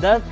10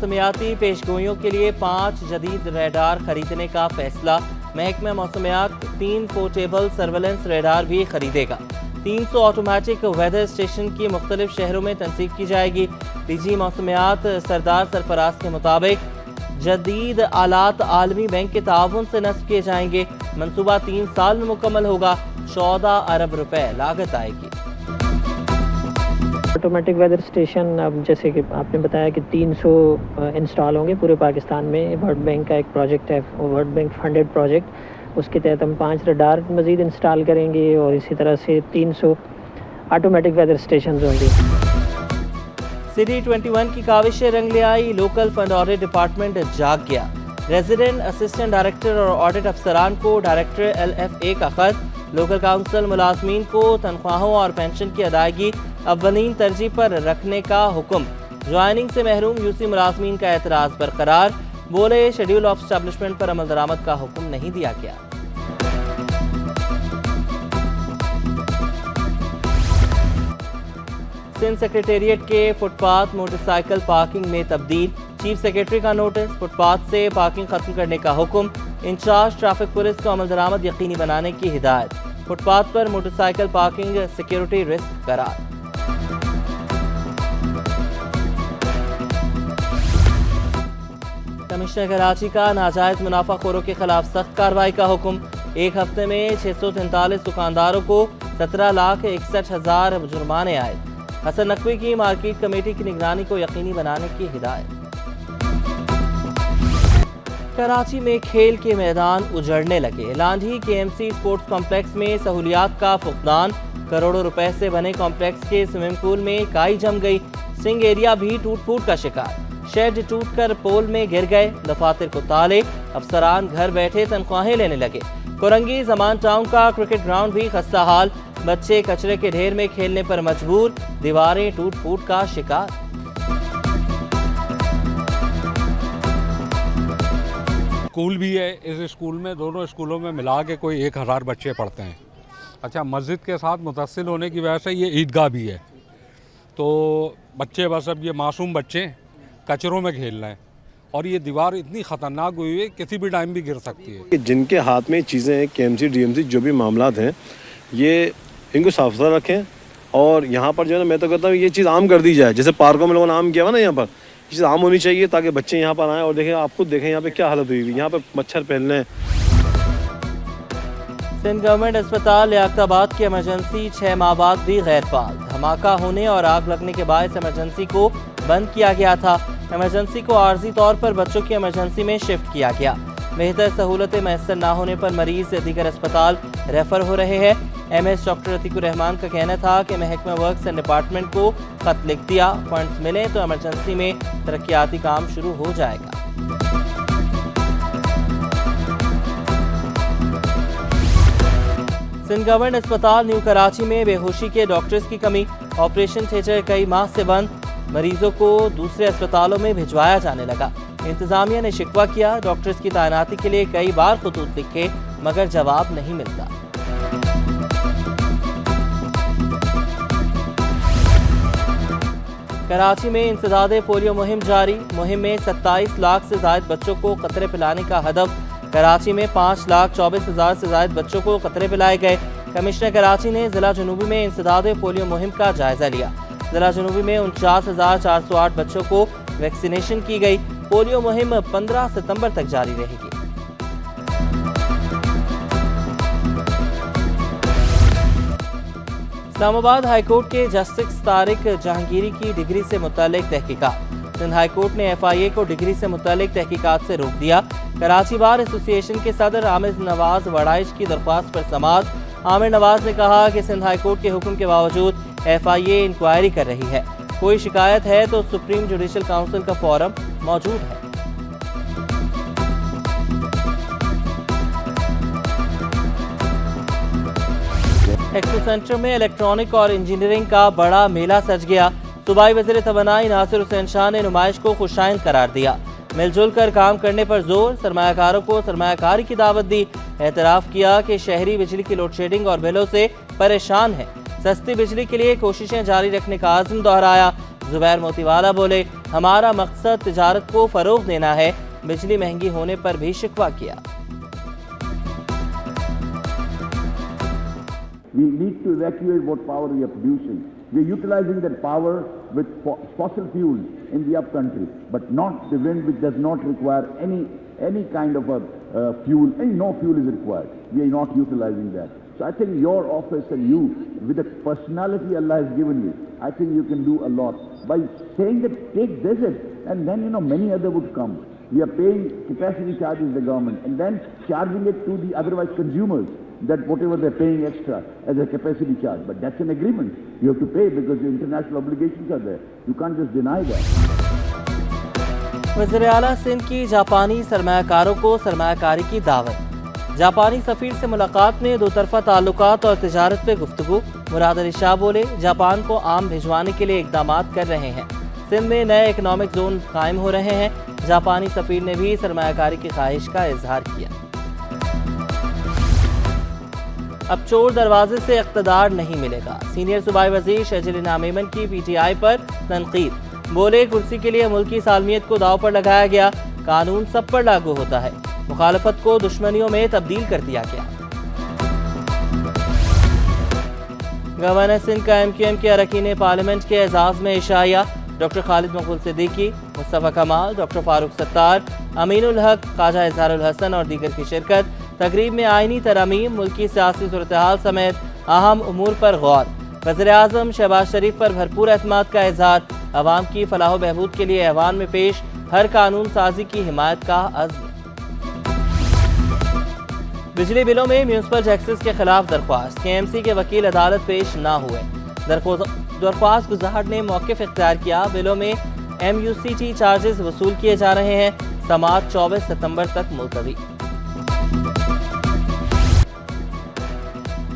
موسمیاتی پیشگوئیوں کے لیے 5 جدید ریڈار خریدنے کا فیصلہ۔ محکمہ موسمیات 3 پورٹیبل سرویلنس ریڈار بھی خریدے گا۔ 300 آٹومیٹک ویدر اسٹیشن کی مختلف شہروں میں تنصیب کی جائے گی۔ ڈی جی موسمیات سردار سرفراز کے مطابق جدید آلات عالمی بینک کے تعاون سے نصب کیے جائیں گے۔ منصوبہ 3 سال میں مکمل ہوگا۔ 14 ارب روپے لاگت آئے گی۔ آٹومیٹک ویدر اسٹیشن اب جیسے کہ آپ نے بتایا کہ 300 انسٹال ہوں گے پورے پاکستان میں۔ ورلڈ بینک کا ایک پروجیکٹ ہے، ورلڈ بینک فنڈڈ پروجیکٹ، اس کے تحت ہم 5 ریڈار مزید انسٹال کریں گے اور اسی طرح سے 300 آٹومیٹک ویدر اسٹیشنز ہوں گے۔ سٹی 21 کی کاوشیں رنگ لے آئی، لوکل فنڈ آڈٹ ڈپارٹمنٹ جاگ گیا۔ ریزیڈنٹ اسسٹنٹ ڈائریکٹر اور آڈٹ افسران کو ڈائریکٹر LFA کا خط۔ لوکل کاؤنسل ملازمین کو تنخواہوں اور پینشن کی ادائیگی اولین ترجیح پر رکھنے کا حکم۔ جوائننگ سے محروم UC ملازمین کا اعتراض برقرار، بولے شیڈول آف اسٹیبلشمنٹ پر عمل درآمد کا حکم نہیں دیا گیا۔ سندھ سیکریٹریٹ کے footpath motorcycle parking میں تبدیل، چیف سیکریٹری کا نوٹس، فٹ پاتھ سے پارکنگ ختم کرنے کا حکم، انچارج ٹریفک پولیس کو عمل درآمد یقینی بنانے کی ہدایت۔ فٹ پاتھ پر motorcycle parking security risk قرار۔ کمشنر کراچی کا ناجائز منافع خوروں کے خلاف سخت کارروائی کا حکم۔ ایک ہفتے میں 643 دکانداروں کو 17,61,000 جرمانے آئے۔ حسن نقوی کی مارکیٹ کمیٹی کی نگرانی کو یقینی بنانے کی ہدایت۔ کراچی میں کھیل کے میدان اجڑنے لگے، لانڈھی KMC اسپورٹس کمپلیکس میں سہولیات کا فقدان، کروڑوں روپے سے بنے کمپلیکس کے سوئمنگ پول میں کائی جم گئی، سنگ ایریا بھی ٹوٹ پھوٹ کا شکار، شیڈ ٹوٹ کر پول میں گر گئے، دفاتر کو تالے، افسران گھر بیٹھے تنخواہیں لینے لگے۔ کورنگی زمان ٹاؤن کا کرکٹ گراؤنڈ بھی خستہ حال، بچے کچرے کے ڈھیر میں کھیلنے پر مجبور، دیواریں ٹوٹ پھوٹ کا شکار۔ اسکول بھی ہے، اس اسکول میں دونوں اسکولوں میں ملا کے کوئی 1000 بچے پڑھتے ہیں۔ اچھا، مسجد کے ساتھ متصل ہونے کی وجہ سے یہ عیدگاہ بھی ہے، تو بچے بس اب یہ معصوم بچے کچروں میں کھیل رہے ہیں، اور یہ دیوار اتنی خطرناک ہوئی ہے کسی بھی ٹائم بھی گر سکتی ہے۔ جن کے ہاتھ میں چیزیں ہیں، KMC DMC جو بھی معاملات ہیں، یہ ان کو صاف ستھرا رکھیں، اور یہاں پر جو ہے نا میں تو کہتا ہوں یہ چیز عام کر دی جائے، جیسے پارکوں میں لوگوں نے عام کیا ہوا نا، یہاں پر یہ چیز عام ہونی چاہیے تاکہ بچے یہاں پر آئیں اور دیکھیں، آپ خود دیکھیں یہاں پہ کیا حالت ہوئی ہوئی، یہاں پہ مچھر پھیلنے ہیں۔ سندھ گورنمنٹ اسپتال لیاقت آباد کی ایمرجنسی 6 ماہ بعد بھی غیر فعال، دھماکہ ہونے اور آگ لگنے کے باعث ایمرجنسی کو بند کیا گیا تھا۔ ایمرجنسی کو عارضی طور پر بچوں کی ایمرجنسی میں شفٹ کیا گیا۔ بہتر سہولتیں میسر نہ ہونے پر مریض دیگر اسپتال ریفر ہو رہے ہیں۔ MS ڈاکٹر عتیق الرحمان کا کہنا تھا کہ محکمہ ورکس اینڈ ڈپارٹمنٹ کو خط لکھ دیا، فنڈز ملیں تو ایمرجنسی میں ترقیاتی کام شروع ہو جائے گا۔ سندھ گورنمنٹ اسپتال نیو کراچی میں بے ہوشی کے ڈاکٹرز کی کمی، آپریشن تھیٹر کئی ماہ سے بند، مریضوں کو دوسرے اسپتالوں میں بھجوایا جانے لگا۔ انتظامیہ نے شکوہ کیا، ڈاکٹرز کی تعیناتی کے لیے کئی بار خطوط لکھے مگر جواب نہیں ملتا۔ کراچی میں انسداد پولیو مہم جاری، مہم میں 27 لاکھ سے زائد بچوں کو قطرے پلانے کا ہدف۔ کراچی میں 5,24,000 سے زائد بچوں کو قطرے پلائے گئے۔ کمشنر کراچی نے ضلع جنوبی میں انسداد پولیو مہم کا جائزہ لیا۔ ضلع جنوبی میں 49,408 بچوں کو ویکسینیشن کی گئی۔ پولیو مہم 15 ستمبر تک جاری رہے گی۔ اسلام آباد ہائی کورٹ کے جسٹس طارق جہانگیری کی ڈگری سے متعلق تحقیقات، سندھ ہائی کورٹ نے FIA کو ڈگری سے متعلق تحقیقات سے روک دیا۔ کراچی بار ایسوسی ایشن کے صدر عامر نواز وڑائش کی درخواست پر سماعت، عامر نواز نے کہا کہ سندھ ہائی کورٹ کے حکم کے باوجود FIA انکوائری کر رہی ہے، کوئی شکایت ہے تو سپریم جوڈیشل کونسل کا فورم موجود ہے۔ ایکسپو سینٹر میں الیکٹرانک اور انجینئرنگ کا بڑا میلہ سج گیا۔ صوبائی وزیر توانائی ناصر حسین شاہ نے نمائش کو خوشائند قرار دیا، مل جل کر کام کرنے پر زور، سرمایہ کاروں کو سرمایہ کاری کی دعوت دی۔ اعتراف کیا کہ شہری بجلی کی لوڈ شیڈنگ اور بلوں سے پریشان ہیں، سستی بجلی کے لیے کوششیں جاری رکھنے کا عزم دہرایا۔ زبیر موتیوالا بولے ہمارا مقصد تجارت کو فروغ دینا ہے، بجلی مہنگی ہونے پر بھی شکوہ کیا۔ We need to evacuate what power we are producing. We are utilizing that power with fossil fuels in the upcountry, but not the wind, which does not require any kind of a fuel. No fuel is required. We are not utilizing that. So I think your office and you, with the personality Allah has given you, I think you can do a lot by saying that take visit, and then many other would come. We are paying capacity charges to the government and then charging it to the otherwise consumers, that whatever they're paying extra as a capacity charge. But that's an agreement. You have to pay because the international obligations are there. You can't just deny that. وزیر اعلیٰ سندھ کی جاپانی سرمایہ کاروں کو سرمایہ کاری کی دعوت۔ جاپانی سفیر سے ملاقات میں دو طرفہ تعلقات اور تجارت پہ گفتگو۔ مراد علی شاہ بولے جاپان کو آم بھجوانے کے لیے اقدامات کر رہے ہیں، سندھ میں نئے اکنامک زون قائم ہو رہے ہیں۔ جاپانی سفیر نے بھی سرمایہ کاری کی خواہش کا اظہار کیا۔ اب چور دروازے سے اقتدار نہیں ملے گا، سینئر صوبائی وزیر شجل انعام ایمن کی پی ٹی آئی پر تنقید۔ بولے کرسی کے لیے ملک کی سالمیت کو داؤ پر لگایا گیا، قانون سب پر لاگو ہوتا ہے، مخالفت کو دشمنیوں میں تبدیل کر دیا گیا۔ گورنر سندھ کا ایم کیو ایم کے اراکین پارلیمنٹ کے اعزاز میں عشائیہ، ڈاکٹر خالد مقبول صدیقی، مصطفیٰ کمال، ڈاکٹر فاروق ستار، امین الحق، خواجہ اظہار الحسن اور دیگر کی شرکت۔ تقریب میں آئینی ترامیم، ملکی سیاسی صورتحال سمیت اہم امور پر غور۔ وزیراعظم شہباز شریف پر بھرپور اعتماد کا اظہار، عوام کی فلاح و بہبود کے لیے ایوان میں پیش ہر قانون سازی کی حمایت کا عزم۔ بجلی بلوں میں میونسپل ٹیکسز کے خلاف درخواست، کے ایم سی کے وکیل عدالت پیش نہ ہوئے، درخواست گزار نے موقف اختیار کیا۔ بلوں میں M U C T charges وصول کیے جا رہے ہیں، سماعت 24 ستمبر تک ملتوی۔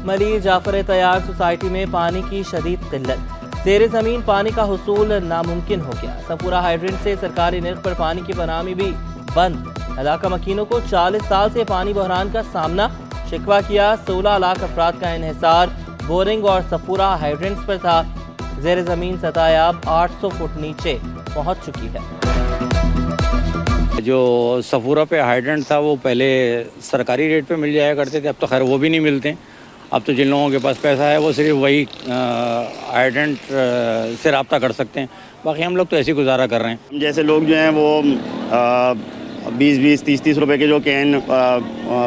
ملیر جعفر طیار سوسائٹی میں پانی کی شدید قلت، زیر زمین پانی کا حصول ناممکن ہو گیا۔ سفورہ ہائیڈرنٹ سے سرکاری نرخ پر پانی کی فراہمی بھی بند، علاقہ مکینوں کو 40 سال سے پانی بحران کا سامنا، شکوہ کیا 16 لاکھ افراد کا انحصار بورنگ اور سفورہ ہائیڈرنٹس پر تھا، زیر زمین سطح اب 800 فٹ نیچے پہنچ چکی ہے۔ جو سفورہ پہ ہائیڈرنٹ تھا وہ پہلے سرکاری ریٹ پہ مل جایا کرتے تھے، اب تو خیر وہ بھی نہیں ملتے۔ اب تو جن لوگوں کے پاس پیسہ ہے وہ صرف وہی ہائیڈرنٹ سے رابطہ کر سکتے ہیں، باقی ہم لوگ تو ایسے ہی گزارا کر رہے ہیں۔ جیسے لوگ جو ہیں وہ 20-20 30-30 روپے کے جو کین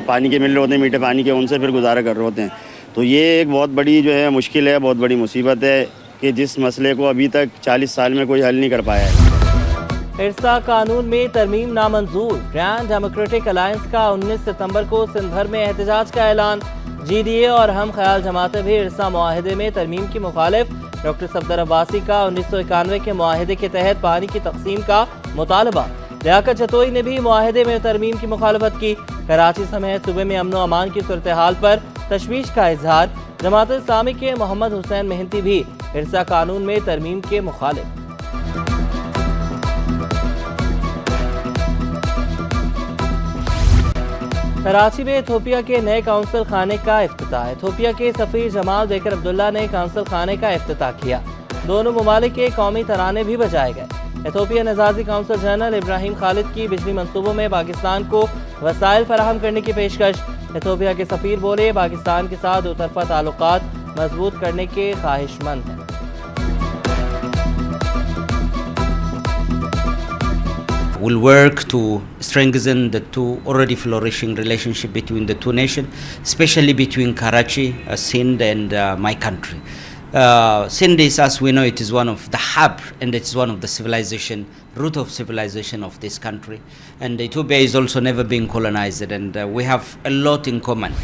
پانی کے مل رہے ہوتے ہیں میٹھے پانی کے، ان سے پھر گزارا کر رہے ہوتے ہیں۔ تو یہ ایک بہت بڑی جو ہے مشکل ہے، بہت بڑی مصیبت ہے کہ جس مسئلے کو ابھی تک 40 سال میں کوئی حل نہیں کر پایا ہے۔ ارسا قانون میں ترمیم نامنظور، گرینڈ ڈیموکریٹک الائنس کا 19 ستمبر کو سندھ بھر میں احتجاج کا اعلان۔ جی ڈی اے اور ہم خیال جماعتیں بھی ارسا معاہدے میں ترمیم کی مخالف۔ ڈاکٹر صفدر عباسی کا 1991 کے معاہدے کے تحت پانی کی تقسیم کا مطالبہ۔ لیاقت جتوئی نے بھی معاہدے میں ترمیم کی مخالفت کی۔ کراچی سمیت صوبے میں امن و امان کی صورتحال پر تشویش کا اظہار۔ جماعت اسلامی کے محمد حسین مہنتی بھی ارسا قانون میں ترمیم کے مخالف۔ کراچی میں ایتھوپیا کے نئے کونسل خانے کا افتتاح۔ ایتھوپیا کے سفیر جمال بیکر عبداللہ نے کونسل خانے کا افتتاح کیا۔ دونوں ممالک کے قومی ترانے بھی بجائے گئے۔ ایتھوپیا نژادی کونسل جنرل ابراہیم خالد کی بجلی منصوبوں میں پاکستان کو وسائل فراہم کرنے کی پیشکش۔ ایتھوپیا کے سفیر بولے پاکستان کے ساتھ دو طرفہ تعلقات مضبوط کرنے کے خواہش مند ہیں۔ Will work to strengthen the two already flourishing relationship between the two nations, especially between Karachi, Sindh and my country. Sindh is, as we know, it is one of the hub and it is one of the civilization, root of civilization of this country. And Ethiopia is also never been colonized and we have a lot in common.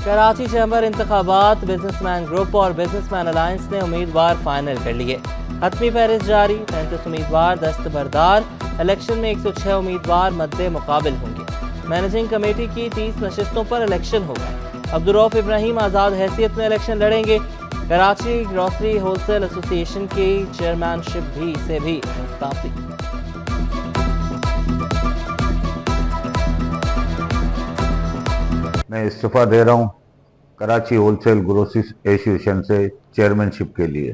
Karachi chamber انتخابات، business man group اور business man alliance نے امیدوار final کر لیے۔ حتمی فہرست جاری، 35 امیدوار دستبردار۔ الیکشن میں 106 امیدوار مد مقابل ہوں گے۔ مینیجنگ کمیٹی کی 30 نشستوں پر الیکشن ہوگا۔ عبدالرؤف ابراہیم آزاد حیثیت میں الیکشن لڑیں گے۔ کراچی گروسری ہول سیل ایسوسی ایشن کی چیئرمین شپ سے بھی مستعفی۔ میں استعفیٰ دے رہا ہوں کراچی ہول سیل گروسری ایسوسی ایشن سے چیئرمین شپ کے لیے۔